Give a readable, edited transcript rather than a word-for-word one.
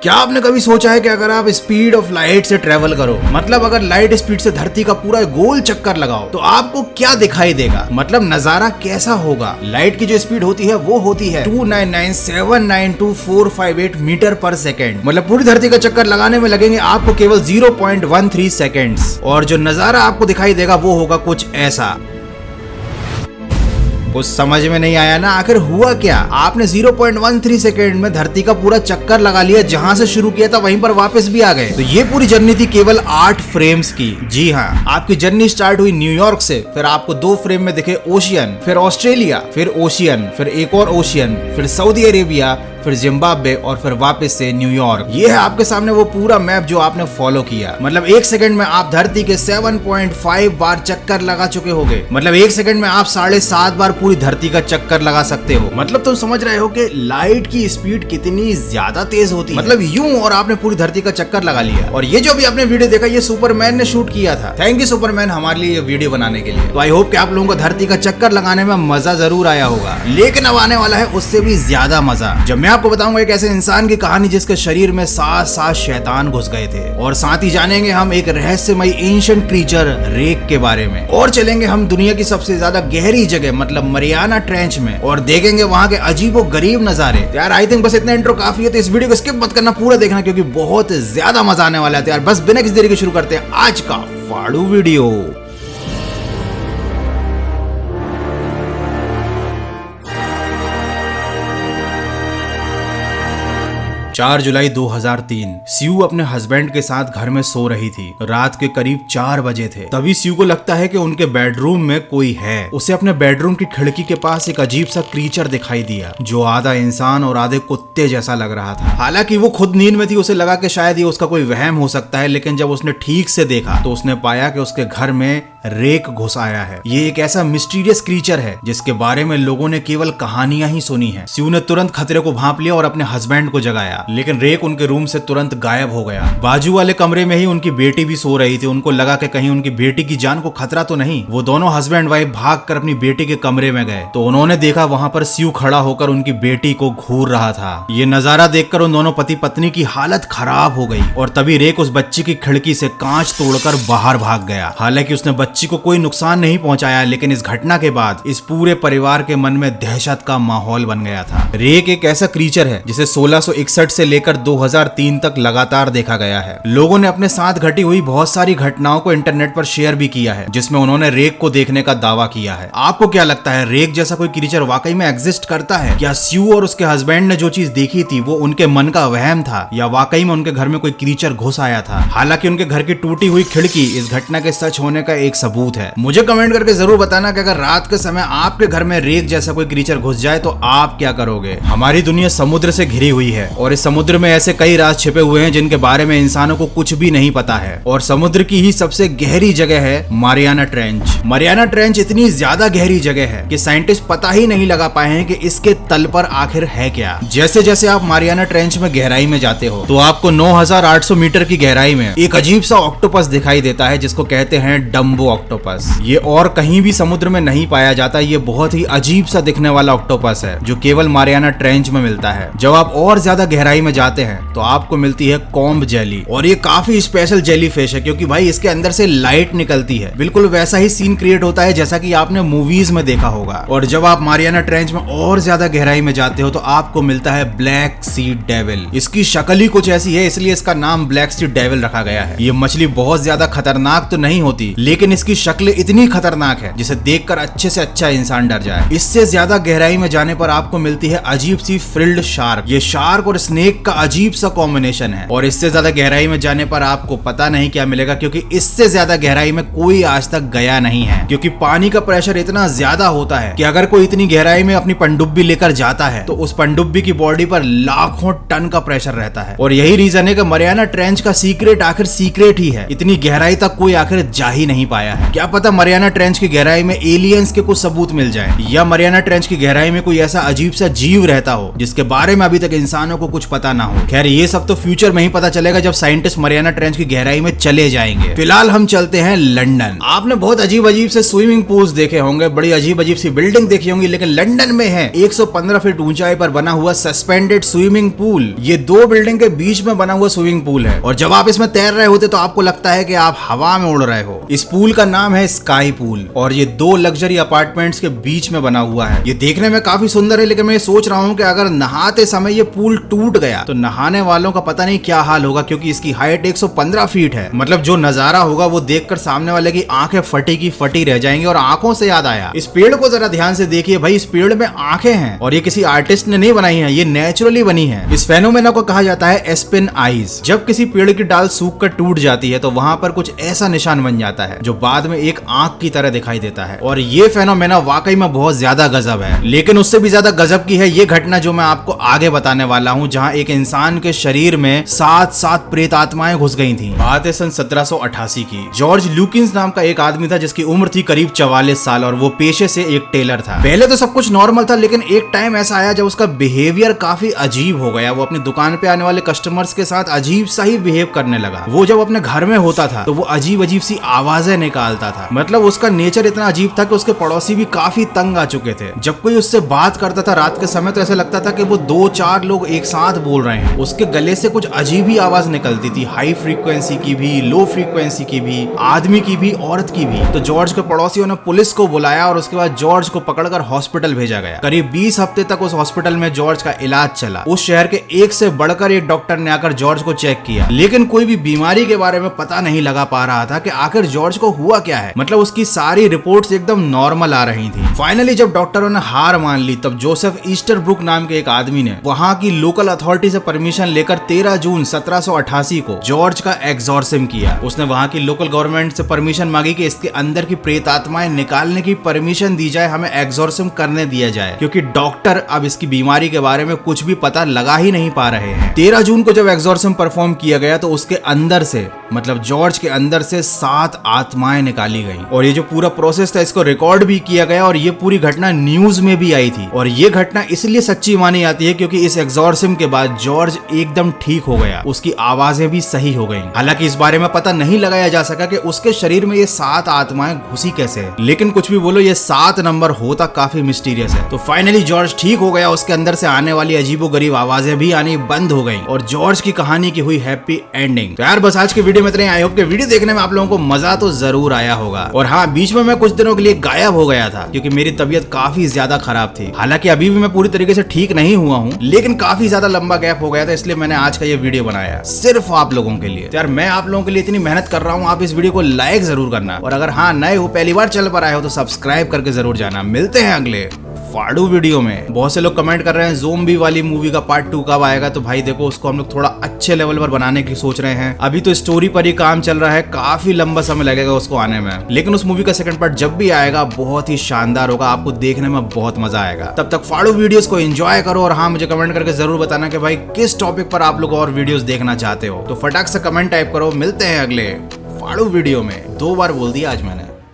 क्या आपने कभी सोचा है कि अगर आप स्पीड ऑफ लाइट से ट्रेवल करो, मतलब अगर लाइट स्पीड से धरती का पूरा गोल चक्कर लगाओ, तो आपको क्या दिखाई देगा, मतलब नजारा कैसा होगा। लाइट की जो स्पीड होती है वो होती है 299792458 मीटर पर सेकेंड, मतलब पूरी धरती का चक्कर लगाने में लगेंगे आपको केवल 0.13 सेकेंड्स। और जो नजारा आपको दिखाई देगा वो होगा कुछ ऐसा। कुछ समझ में नहीं आया ना, आखिर हुआ क्या। आपने 0.13 सेकेंड में धरती का पूरा चक्कर लगा लिया, जहां से शुरू किया था वहीं पर वापस भी आ गए। तो ये पूरी जर्नी थी केवल 8 फ्रेम्स की। जी हाँ, आपकी जर्नी स्टार्ट हुई न्यूयॉर्क से, फिर आपको 2 फ्रेम में दिखे ओशियन, फिर ऑस्ट्रेलिया, फिर ओशियन, फिर एक और ओशियन, फिर सऊदी अरेबिया, फिर जिम्बाब्वे और फिर वापस से न्यूयॉर्क। ये है आपके सामने वो पूरा मैप जो आपने फॉलो किया। मतलब 1 सेकंड में आप धरती के 7.5 बार चक्कर लगा चुके होगे। मतलब 1 सेकंड में आप 7.5 बार पूरी धरती का चक्कर लगा सकते हो। मतलब तुम समझ रहे हो कि लाइट की स्पीड कितनी ज्यादा तेज होती है। मतलब यूं, और आपने पूरी धरती का चक्कर लगा लिया। और ये जो भी आपने वीडियो देखा, ये सुपरमैन ने शूट किया था। थैंक यू सुपरमैन हमारे लिए ये वीडियो बनाने के लिए। तो आई होप कि आप लोगों को धरती का चक्कर लगाने में मजा जरूर आया होगा, लेकिन अब आने वाला है उससे भी ज्यादा मजा, जब मैं आपको बताऊंगा एक ऐसे इंसान की कहानी जिसके शरीर में 7 शैतान घुस गए थे। और साथ ही जानेंगे हम एक रहस्यमयी एंशिएंट क्रीचर रेक के बारे में। और चलेंगे हम दुनिया की सबसे ज्यादा गहरी जगह मतलब मरियाना ट्रेंच में, और देखेंगे वहां के अजीबो गरीब नजारे। यार आई थिंक बस इतना इंट्रो काफी है, तो इस वीडियो को स्किप मत करना, पूरा देखना, क्योंकि बहुत ज्यादा मजा आने वाला है। यार बस बिना किसी देरी के शुरू करते हैं आज का फाड़ू वीडियो। 4 जुलाई 2003 स्यू अपने हस्बैंड के साथ घर में सो रही थी। रात के करीब 4 बजे थे। तभी स्यू को लगता है कि उनके बेडरूम में कोई है। उसे अपने बेडरूम की खिड़की के पास एक अजीब सा क्रीचर दिखाई दिया, जो आधा इंसान और आधे कुत्ते जैसा लग रहा था। हालांकि वो खुद नींद में थी, उसे लगा कि शायद ये उसका कोई वहम हो सकता है, लेकिन जब उसने ठीक से देखा तो उसने पाया कि उसके घर में रेक घुस आया है। ये एक ऐसा मिस्टीरियस क्रीचर है जिसके बारे में लोगों ने केवल कहानियां ही सुनी है। स्यू ने तुरंत खतरे को भांप लिया और अपने हस्बैंड को जगाया, लेकिन रेक उनके रूम से तुरंत गायब हो गया। बाजू वाले कमरे में ही उनकी बेटी भी सो रही थी। उनको लगा कि कहीं उनकी बेटी की जान को खतरा तो नहीं। वो दोनों हस्बैंड वाइफ भागकर अपनी बेटी के कमरे में गए, तो उन्होंने देखा वहां पर स्यू खड़ा होकर उनकी बेटी को घूर रहा था। ये नजारा देखकर उन दोनों पति पत्नी की हालत खराब हो गई, और तभी रेक उस बच्ची की खिड़की से कांच तोड़कर बाहर भाग गया। हालांकि उसने बच्ची को कोई नुकसान नहीं पहुंचाया, लेकिन इस घटना के बाद इस पूरे परिवार के मन में दहशत का माहौल बन गया था। रेक एक ऐसा क्रीचर है जिसे 1661 से लेकर 2003 तक लगातार देखा गया है। लोगों ने अपने साथ घटी हुई बहुत सारी घटनाओं को इंटरनेट पर शेयर भी किया है, जिसमें उन्होंने रेक को देखने का दावा किया है। आपको क्या लगता है, रेक जैसा कोई क्रीचर वाकई में एग्जिस्ट करता है? क्या स्यू और उसके हस्बैंड ने जो चीज देखी थी वो उनके मन का वहम था, या वाकई में उनके घर में कोई क्रीचर घुस आया था? हालांकि उनके घर की टूटी हुई खिड़की इस घटना के सच होने का एक सबूत है। मुझे कमेंट करके जरूर बताना कि अगर रात के समय आपके घर में रेक जैसा कोई क्रीचर घुस जाए तो आप क्या करोगे। हमारी दुनिया समुद्र से घिरी हुई है, और इस समुद्र में ऐसे कई राज छिपे हुए हैं जिनके बारे में इंसानों को कुछ भी नहीं पता है। और समुद्र की ही सबसे गहरी जगह है मारियाना ट्रेंच। मारियाना ट्रेंच इतनी ज्यादा गहरी जगह है कि साइंटिस्ट पता ही नहीं लगा पाए हैं कि इसके तल पर आखिर है क्या। जैसे जैसे आप मारियाना ट्रेंच में गहराई में जाते हो तो आपको 9800 मीटर की गहराई में एक अजीब सा ऑक्टोपस दिखाई देता है, जिसको कहते हैं डम्बो ऑक्टोपस। ये और कहीं भी समुद्र में नहीं पाया जाता। ये बहुत ही अजीब सा दिखने वाला ऑक्टोपस है जो केवल मारियाना ट्रेंच में मिलता है। जब आप और ज्यादा गहराई में जाते हैं तो आपको मिलती है कॉम्ब जेली, और ये काफी स्पेशल जेली फिश है क्योंकि भाई इसके अंदर से लाइट निकलती है। बिल्कुल वैसा ही सीन क्रिएट होता है जैसा कि आपने मूवीज में देखा होगा। और जब आप मारियाना ट्रेंच में और ज्यादा गहराई में जाते हो तो आपको मिलता है ब्लैक सी डेविल। इसकी शक्ल ही कुछ ऐसी है, इसलिए इसका नाम ब्लैक सी डेविल रखा गया है। ये मछली बहुत ज्यादा खतरनाक तो नहीं होती, लेकिन इसकी शक्ल इतनी खतरनाक है जिसे देखकर अच्छे से अच्छा इंसान डर जाए। इससे ज्यादा गहराई में जाने पर आपको मिलती है अजीब सी फ्रिल्ड शार्क। ये शार्क और स्नेक का अजीब सा कॉम्बिनेशन है। और इससे ज्यादा गहराई में जाने पर आपको पता नहीं क्या मिलेगा, क्योंकि इससे ज्यादा गहराई में कोई आज तक गया नहीं है, क्योंकि पानी का प्रेशर इतना ज्यादा होता है कि अगर कोई इतनी गहराई में अपनी पनडुब्बी लेकर जाता है तो उस पनडुब्बी की बॉडी पर लाखों टन का प्रेशर रहता है। और यही रीजन है कि मारियाना ट्रेंच का सीक्रेट आखिर सीक्रेट ही है। इतनी गहराई तक कोई आखिर जा ही नहीं पाया आया है। क्या पता मरियाना ट्रेंच की गहराई में एलियंस के कुछ सबूत मिल जाए, या मरियाना ट्रेंच की गहराई में कोई ऐसा अजीब सा जीव रहता हो जिसके बारे में अभी तक इंसानों को कुछ पता ना हो। खैर ये सब तो फ्यूचर में ही पता चलेगा जब साइंटिस्ट मरियाना ट्रेंच की गहराई में चले जाएंगे। फिलहाल हम चलते हैं लंदन। आपने बहुत अजीब अजीब से स्विमिंग पूल्स देखे होंगे, बड़ी अजीब अजीब सी बिल्डिंग देखी होंगी, लेकिन लंदन में है 115 फीट ऊंचाई पर बना हुआ सस्पेंडेड स्विमिंग पूल। ये दो बिल्डिंग के बीच में बना हुआ स्विमिंग पूल है, और जब आप इसमें तैर रहे होते तो आपको लगता है कि आप हवा में उड़ रहे हो। इस पूल का नाम है स्काई पूल, और ये दो लग्जरी अपार्टमेंट्स के बीच में बना हुआ है। ये देखने में काफी सुंदर है, लेकिन मैं सोच रहा हूँ कि अगर नहाते समय ये पूल टूट गया तो नहाने वालों का पता नहीं क्या हाल होगा, क्योंकि इसकी हाइट 115 फीट है। मतलब जो नजारा होगा वो देखकर सामने वाले की आंखें फटी की फटी रह जाएंगी। और आंखों से याद आया, इस पेड़ को जरा ध्यान से देखिए भाई, इस पेड़ में आंखें हैं, और ये किसी आर्टिस्ट ने नहीं बनाई है, ये नेचुरली बनी है। इस फेनोमेना को कहा जाता है एस्पेन आइज। जब किसी पेड़ की डाल सूख कर टूट जाती है तो वहां पर कुछ ऐसा निशान बन जाता है जो बाद में एक आंख की तरह दिखाई देता है। और ये फेनोमेना वाकई में बहुत ज्यादा गजब है। लेकिन उससे भी ज्यादा गजब की है ये घटना जो मैं आपको आगे बताने वाला हूँ, जहाँ एक इंसान के शरीर में 7 प्रेत आत्माएं घुस गई थी। बात है सन 1788 की। जॉर्ज लुकिंस नाम का एक आदमी था जिसकी उम्र थी करीब 44 साल, और वो पेशे से एक टेलर था। पहले तो सब कुछ नॉर्मल था, लेकिन एक टाइम ऐसा आया जब उसका बिहेवियर काफी अजीब हो गया। वो अपनी दुकान पे आने वाले कस्टमर्स के साथ अजीब सा ही बिहेव करने लगा। वो जब अपने घर में होता था तो वो अजीब अजीब सी आवाजें निकालता था। मतलब उसका नेचर इतना अजीब था कि उसके पड़ोसी भी काफी तंग आ चुके थे। जब कोई उससे बात करता था रात के समय तो ऐसा लगता था कि वो 2-4 लोग एक साथ बोल रहे हैं। उसके गले से कुछ अजीब ही आवाज निकलती थी, हाई फ्रीक्वेंसी की भी, लो फ्रीक्वेंसी की भी, आदमी की भी, औरत की भी। तो जॉर्ज के पड़ोसियों ने पुलिस को बुलाया और उसके बाद जॉर्ज को पकड़कर हॉस्पिटल भेजा गया। करीब 20 हफ्ते तक उस हॉस्पिटल में जॉर्ज का इलाज चला। उस शहर के एक से बढ़कर एक डॉक्टर ने आकर जॉर्ज को चेक किया, लेकिन कोई भी बीमारी के बारे में पता नहीं लगा पा रहा था कि आखिर जॉर्ज को हुआ क्या है। मतलब उसकी सारी रिपोर्ट्स एकदम नॉर्मल आ रही थी। फाइनली जब डॉक्टरों ने हार मान ली तब जोसेफ ईस्टरब्रुक नाम के एक आदमी ने वहां की लोकल अथॉरिटी से परमिशन लेकर 13 जून 1788 को जॉर्ज का एग्जॉर्सिज्म किया। उसने वहां की लोकल गवर्नमेंट से परमिशन मांगी कि इसके अंदर की प्रेत आत्माएं निकालने की परमिशन दी जाए, हमें एग्जॉर्सिज्म करने दिया जाए, क्योंकि डॉक्टर अब इसकी बीमारी के बारे में कुछ भी पता लगा ही नहीं पा रहे हैं। 13 जून को जब एग्जॉर्सिज्म परफॉर्म किया गया तो उसके अंदर से, मतलब जॉर्ज के अंदर से 7 आत्माएं निकाली गई। और ये जो पूरा प्रोसेस था इसको रिकॉर्ड भी किया गया, और ये पूरी घटना न्यूज में भी आई थी। और ये घटना इसलिए सच्ची मानी जाती है क्योंकि इस एग्जॉर्सिज्म के बाद जॉर्ज एकदम ठीक हो गया, उसकी आवाजें भी सही हो गईं। हालांकि इस बारे में पता नहीं लगाया जा सका कि उसके शरीर में ये 7 आत्माएं घुसी कैसे, लेकिन कुछ भी बोलो ये 7 नंबर होता काफी मिस्टीरियस है। तो फाइनली जॉर्ज ठीक हो गया, उसके अंदर से आने वाली अजीबोगरीब आवाजें भी आनी बंद हो गई, और जॉर्ज की कहानी की हुई हैप्पी एंडिंग। तो यार बस आज के वीडियो में इतना। आई होप कि वीडियो देखने में आप लोगों को मजा तो जरूर आया होगा। और हाँ, बीच में मैं कुछ दिनों के लिए गायब हो गया था क्योंकि मेरी तबीयत काफी ज्यादा खराब थी। हालांकि अभी भी मैं पूरी तरीके से ठीक नहीं हुआ हूँ, लेकिन काफी ज्यादा लंबा गैप हो गया था, इसलिए मैंने आज का ये वीडियो बनाया सिर्फ आप लोगों के लिए। यार मैं आप लोगों के लिए इतनी मेहनत कर रहा हूँ, आप इस वीडियो को लाइक जरूर करना, और अगर हाँ नए हो, पहली बार चैनल पर आए हो तो सब्सक्राइब करके जरूर जाना। मिलते हैं अगले फाड़ू वीडियो में। बहुत से लोग कमेंट कर रहे हैं ज़ोंबी वाली मूवी का पार्ट 2 कब आएगा, तो भाई देखो उसको हम लोग थोड़ा अच्छे लेवल पर बनाने की सोच रहे हैं। अभी तो स्टोरी पर ही काम चल रहा है, काफी लंबा समय लगेगा उसको आने में, लेकिन उस मूवी का सेकंड पार्ट जब भी आएगा बहुत ही शानदार होगा, आपको देखने में बहुत मजा आएगा। तब तक फाड़ू वीडियोस को एंजॉय करो, और हाँ मुझे कमेंट करके जरूर बताना कि भाई किस टॉपिक पर आप लोग और वीडियोस देखना चाहते हो। तो फटाक से कमेंट टाइप करो। मिलते हैं अगले फाड़ू वीडियो में। 2 बार बोल दिया आज मैंने।